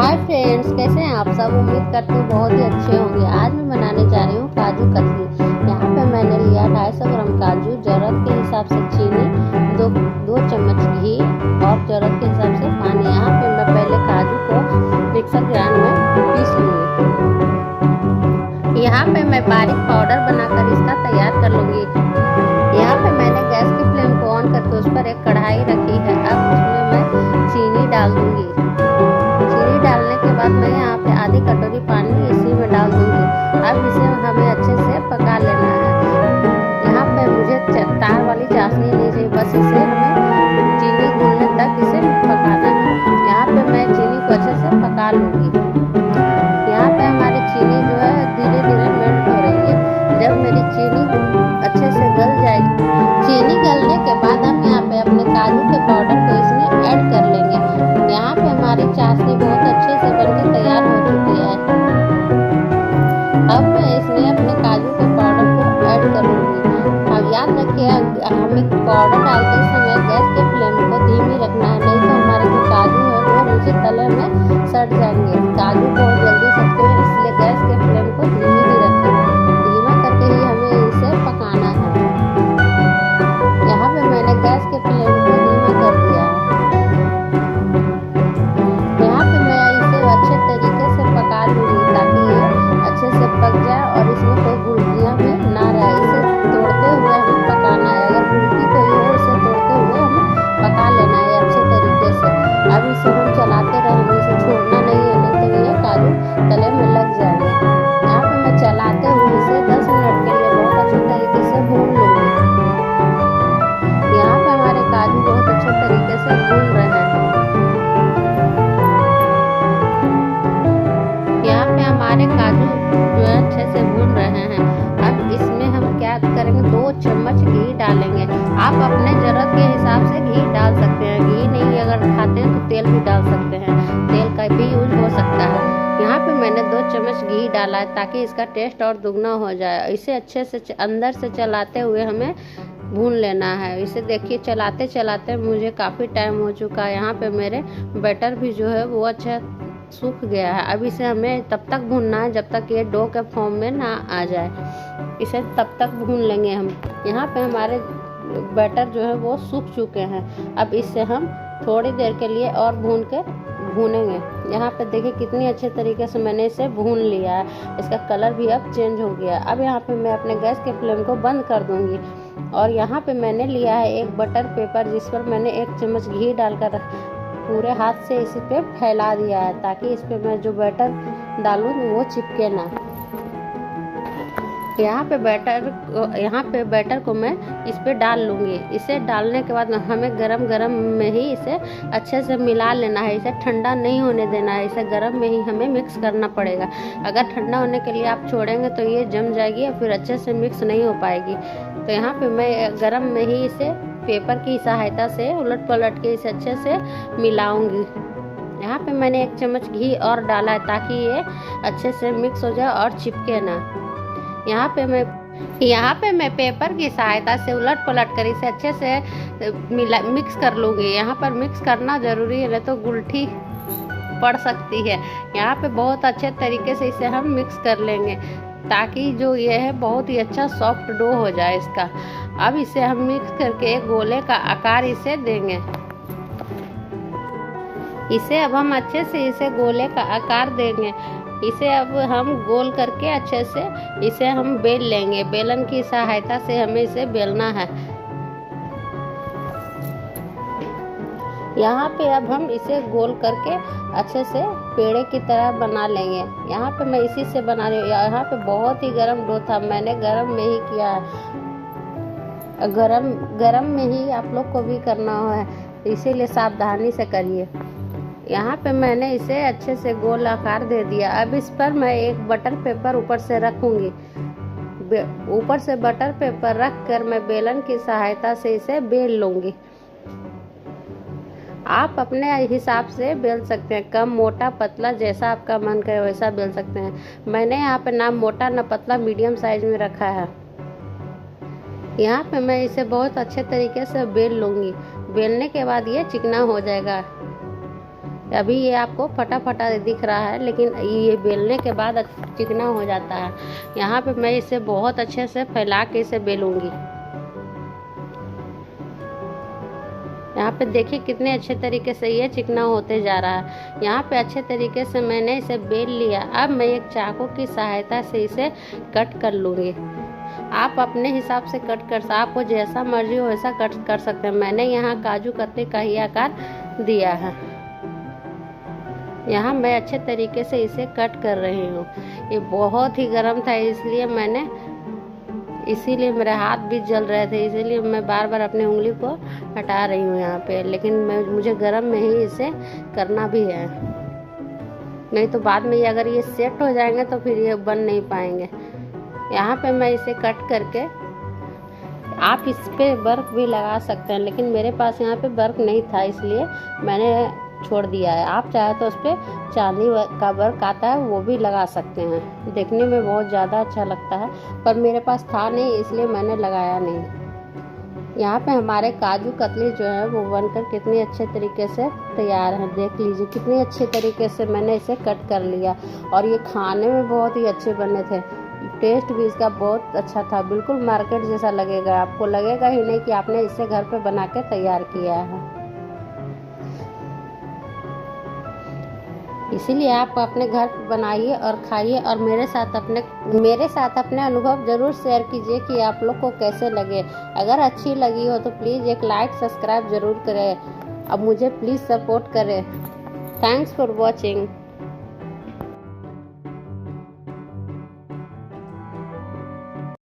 Hi friends, कैसे हैं आप सब। उम्मीद करते हैं बहुत ही अच्छे होंगे। आज मैं बनाने जा रही हूँ काजू कतली। यहाँ पे मैंने लिया 250 ग्राम काजू, ज़रूरत के हिसाब से चीनी, दो चम्मच घी और ज़रूरत के हिसाब से पानी। यहाँ पे मैं पहले काजू को मिक्सर ग्राइंडर में पीस लूँगी। यहाँ पे मैं बारीक पाउडर बनाकर इसका तैयार कर लूँगी। यहाँ पे मैंने गैस की फ्लेम को ऑन करके उस पर एक कढ़ाई रखी है। अब उसमें मैं चीनी डाल दूँगी। चीनी डालने के बाद मैं यहाँ पे आधी कटोरी पानी इसी में डाल दूँगी। अब इसे हमें अच्छे से पका लेना है। यहाँ पे मुझे तार वाली चाशनी नहीं चाहिए, बस इसे हमें चीनी घुलने तक इसे पकाना है। यहाँ पे मैं चीनी को अच्छे से पका लूँगी। यहाँ पे हमारी चीनी जो है धीरे धीरे मेल्ट हो रही है। जब मेरी चीनी अच्छे से गल जाएगी, चीनी गलने के बाद हम यहाँ पे अपने काजू के पाउडर को इसमें ऐड कर लेंगे। यहाँ पे हमारी चाशनी बहुत अच्छे से बनकर तैयार हो चुकी है। अब मैं इसमें अपने काजू के पाउडर को ऐड कर लूँगी। अब याद रखिए, हमें पाउडर डालते समय गैस के फ्लेम को धीमी रखना है, नहीं तो हमारे जो काजू है वो नीचे तले में सड़ जाएंगे। काजू बहुत जल्दी सड़ते हैं, इसलिए गैस के फ्लेम को धीमी ही रखें। धीमा करके ही हमें इसे पकाना है। यहाँ पे मैंने गैस के फ्लेम को धीमा कर दिया है। यहाँ पे मैं इसे अच्छे तरीके से पका लूँगी ताकि ये अच्छे से पक जाए और इसमें कोई गुठलियाँ भी ना रहे। इसे तोड़ते हुए हमें पकाना है। अगर गुठली कोई हो, इसे तोड़ते हुए हमें पका लेना है अच्छे तरीके से। अब इसे हम चलाते रहेंगे, इसे छोड़ना नहीं है, नहीं तो ये काजू तले में लग जाएंगे। यहाँ पे मैं चलाते हुए इसे 10 मिनट के लिए बहुत अच्छे तरीके से भून लूँगी। यहाँ पे हमारे काजू बहुत अच्छे तरीके से भून रहे हैं। यहाँ पे हमारे काजू जो है अच्छे से भून रहे हैं। अब इसमें हम क्या करेंगे, 2 चम्मच घी डालेंगे। आप अपने ज़रूरत के हिसाब से घी डाल सकते हैं। घी नहीं अगर खाते हैं तो तेल भी डाल सकते हैं, तेल का भी यूज हो सकता है। यहाँ पे मैंने 2 चम्मच घी डाला है ताकि इसका टेस्ट और दुगना हो जाए। इसे अच्छे से अंदर से चलाते हुए हमें भून लेना है। इसे देखिए, चलाते चलाते मुझे काफ़ी टाइम हो चुका है। यहाँ पे मेरे बैटर भी जो है वो अच्छा सूख गया है। अब इसे हमें तब तक भूनना है जब तक ये डो के फॉर्म में ना आ जाए। इसे तब तक भून लेंगे हम। यहाँ पे हमारे बैटर जो है वो सूख चुके हैं। अब इससे हम थोड़ी देर के लिए और भूनेंगे। यहाँ पे देखिए कितनी अच्छे तरीके से मैंने इसे भून लिया है। इसका कलर भी अब चेंज हो गया। अब यहाँ पे मैं अपने गैस के फ्लेम को बंद कर दूँगी और यहाँ पे मैंने लिया है एक बटर पेपर, जिस पर मैंने 1 चम्मच घी डालकर पूरे हाथ से इस पे फैला दिया है ताकि इस पे मैं जो बैटर डालूँ वो चिपके ना। यहाँ पे बैटर को मैं इस पे डाल लूँगी। इसे डालने के बाद हमें गरम में ही इसे अच्छे से मिला लेना है। इसे ठंडा नहीं होने देना है, इसे गरम में ही हमें मिक्स करना पड़ेगा। अगर ठंडा होने के लिए आप छोड़ेंगे तो ये जम जाएगी और फिर अच्छे से मिक्स नहीं हो पाएगी। तो यहाँ पे मैं गरम में ही इसे पेपर की सहायता से उलट पलट के इसे अच्छे से मिलाऊंगी। यहाँ पे मैंने 1 चम्मच घी और डाला है ताकि ये अच्छे से मिक्स हो जाए और चिपके ना। यहाँ पे मैं पेपर की सहायता से उलट पलट कर इसे अच्छे से मिक्स कर लूँगी। यहाँ पर मिक्स करना ज़रूरी है, नहीं तो गुलठी पड़ सकती है। यहाँ पे बहुत अच्छे तरीके से इसे हम मिक्स कर लेंगे ताकि जो ये है बहुत ही अच्छा सॉफ्ट डो हो जाए इसका। अब इसे हम मिक्स करके एक गोले का आकार इसे देंगे। इसे अब हम अच्छे से इसे गोले का आकार देंगे। इसे अब हम गोल करके अच्छे से इसे हम बेल लेंगे। बेलन की सहायता से हमें इसे बेलना है। यहाँ पे अब हम इसे गोल करके अच्छे से पेड़े की तरह बना लेंगे। यहाँ पे मैं इसी से बना रही हूँ। यहाँ पे बहुत ही गर्म डो था, मैंने गर्म में ही किया है। गरम में ही आप लोग को भी करना है, इसीलिए सावधानी से करिए। यहाँ पे मैंने इसे अच्छे से गोल आकार दे दिया। अब इस पर मैं एक बटर पेपर ऊपर से रखूँगी। ऊपर से बटर पेपर रख कर मैं बेलन की सहायता से इसे बेल लूँगी। आप अपने हिसाब से बेल सकते हैं, कम मोटा पतला जैसा आपका मन करे वैसा बेल सकते हैं। मैंने यहाँ पे ना मोटा ना पतला मीडियम साइज में रखा है। यहाँ पे मैं इसे बहुत अच्छे तरीके से बेल लूँगी। बेलने के बाद ये चिकना हो जाएगा। अभी ये आपको फटा फटा दिख रहा है, लेकिन ये बेलने के बाद चिकना हो जाता है। यहाँ पे मैं इसे बहुत अच्छे से फैला के इसे बेलूँगी। यहाँ पे देखिए कितने अच्छे तरीके से ये चिकना होते जा रहा है। यहाँ पे अच्छे तरीके से मैंने इसे बेल लिया। अब मैं एक चाकू की सहायता से इसे कट कर लूँगी। आप अपने हिसाब से कट कर, आपको जैसा मर्जी हो वैसा कट कर सकते हैं। मैंने यहाँ काजू कतली का ही आकार दिया है। यहाँ मैं अच्छे तरीके से इसे कट कर रही हूँ। ये बहुत ही गर्म था, इसीलिए मेरे हाथ भी जल रहे थे, इसीलिए मैं बार बार अपनी उंगली को हटा रही हूँ यहाँ पे। लेकिन मुझे गर्म में ही इसे करना भी है, नहीं तो बाद में अगर ये सेट हो जाएंगे तो फिर ये बन नहीं पाएंगे। यहाँ पे मैं इसे कट करके, आप इस पे वर्क भी लगा सकते हैं, लेकिन मेरे पास यहाँ पे वर्क नहीं था इसलिए मैंने छोड़ दिया है। आप चाहे तो उस पर चांदी का वर्क आता है, वो भी लगा सकते हैं। देखने में बहुत ज़्यादा अच्छा लगता है, पर मेरे पास था नहीं इसलिए मैंने लगाया नहीं। यहाँ पे हमारे काजू कतली जो है वो बनकर कितनी अच्छे तरीके से तैयार है। देख लीजिए कितनी अच्छे तरीके से मैंने इसे कट कर लिया, और ये खाने में बहुत ही अच्छे बने थे। टेस्ट भी इसका बहुत अच्छा था, बिल्कुल मार्केट जैसा लगेगा। आपको लगेगा ही नहीं कि आपने इसे घर पे बना के तैयार किया है। इसीलिए आप अपने घर पे बनाइए और खाइए, और मेरे साथ अपने अनुभव ज़रूर शेयर कीजिए कि आप लोग को कैसे लगे। अगर अच्छी लगी हो तो प्लीज़ एक लाइक सब्सक्राइब ज़रूर करें। अब मुझे प्लीज़ सपोर्ट करें। Thanks for watching.